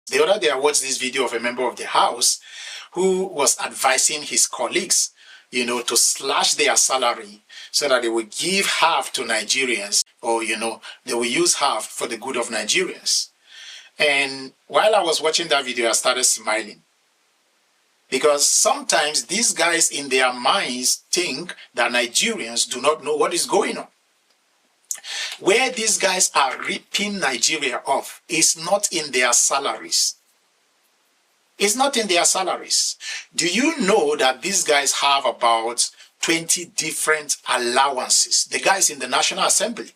The other day I watched this video of a member of the House who was advising his colleagues, to slash their salary so that they will give half to Nigerians, or, they will use half for the good of Nigerians. And while I was watching that video, I started smiling. Because sometimes these guys in their minds think that Nigerians do not know what is going on. Where these guys are ripping Nigeria off is not in their salaries. It's not in their salaries. Do you know that these guys have about 20 different allowances? The guys in the National Assembly,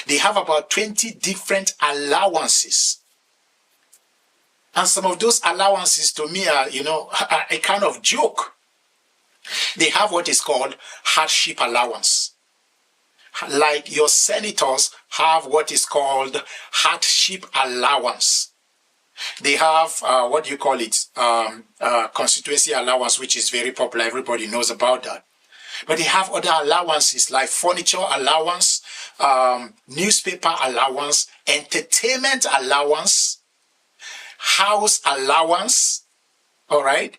they have about 20 different allowances. And some of those allowances to me are, a kind of joke. They have what is called hardship allowance. Like your senators have what is called hardship allowance. They have, constituency allowance, which is very popular. Everybody knows about that. But they have other allowances like furniture allowance, newspaper allowance, entertainment allowance, house allowance, all right,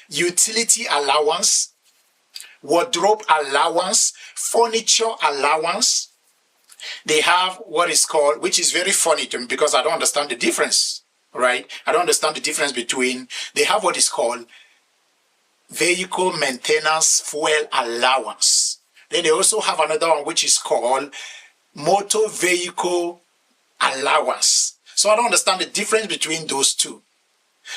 utility allowance, wardrobe allowance, furniture allowance. They have what is called, which is very funny to me because I don't understand the difference, right? I don't understand the difference between, they have what is called vehicle maintenance fuel allowance. Then they also have another one which is called motor vehicle allowance. So I don't understand the difference between those two.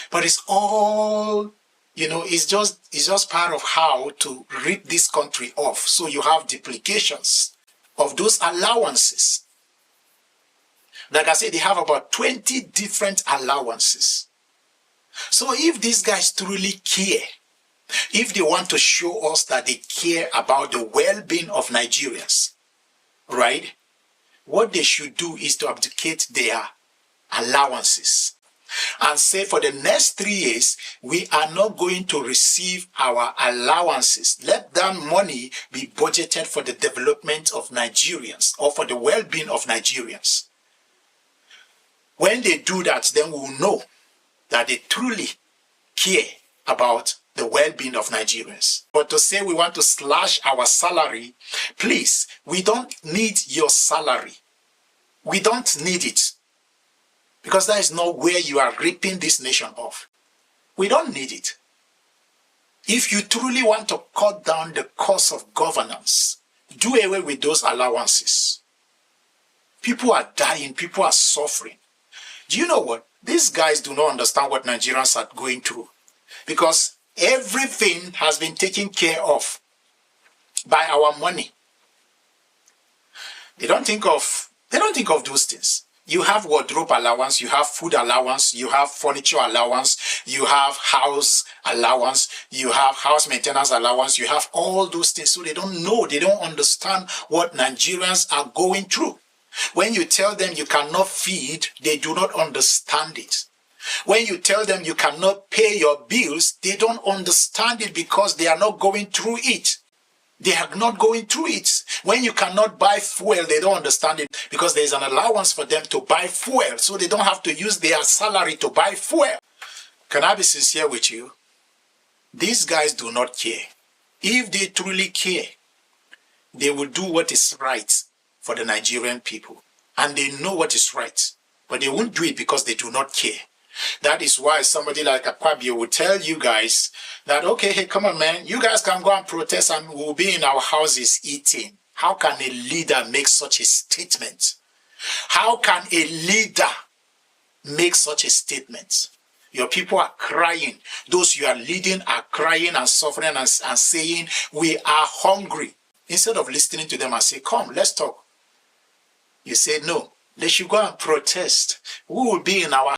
But it's all, it's just part of how to rip this country off. So you have duplications of those allowances. Like I said, they have about 20 different allowances. So if these guys truly care, if they want to show us that they care about the well-being of Nigerians, right, what they should do is to abdicate their allowances and say for the next 3 years, we are not going to receive our allowances. Let that money be budgeted for the development of Nigerians or for the well-being of Nigerians. When they do that, then we will know that they truly care about the well-being of Nigerians. But to say we want to slash our salary, please, we don't need your salary. We don't need it. Because that is not where you are ripping this nation off. We don't need it. If you truly want to cut down the cost of governance, do away with those allowances. People are dying, people are suffering. Do you know what? These guys do not understand what Nigerians are going through. Because everything has been taken care of by our money. They don't think of those things. You have wardrobe allowance, you have food allowance, you have furniture allowance, you have house allowance, you have house maintenance allowance, you have all those things. So they don't know, they don't understand what Nigerians are going through. When you tell them you cannot feed, they do not understand it. When you tell them you cannot pay your bills, they don't understand it because they are not going through it. They are not going through it. When you cannot buy fuel, they don't understand it because there is an allowance for them to buy fuel, so they don't have to use their salary to buy fuel. Can I be sincere with you? These guys do not care. If they truly care, they will do what is right for the Nigerian people. And they know what is right, but they won't do it because they do not care. That is why somebody like Akpabio will tell you guys that, okay, hey, come on, man, you guys can go and protest and we'll be in our houses eating. How can a leader make such a statement? How can a leader make such a statement? Your people are crying. Those you are leading are crying and suffering and saying, we are hungry. Instead of listening to them and say, come, let's talk. You say, no, they should go and protest. We will be in our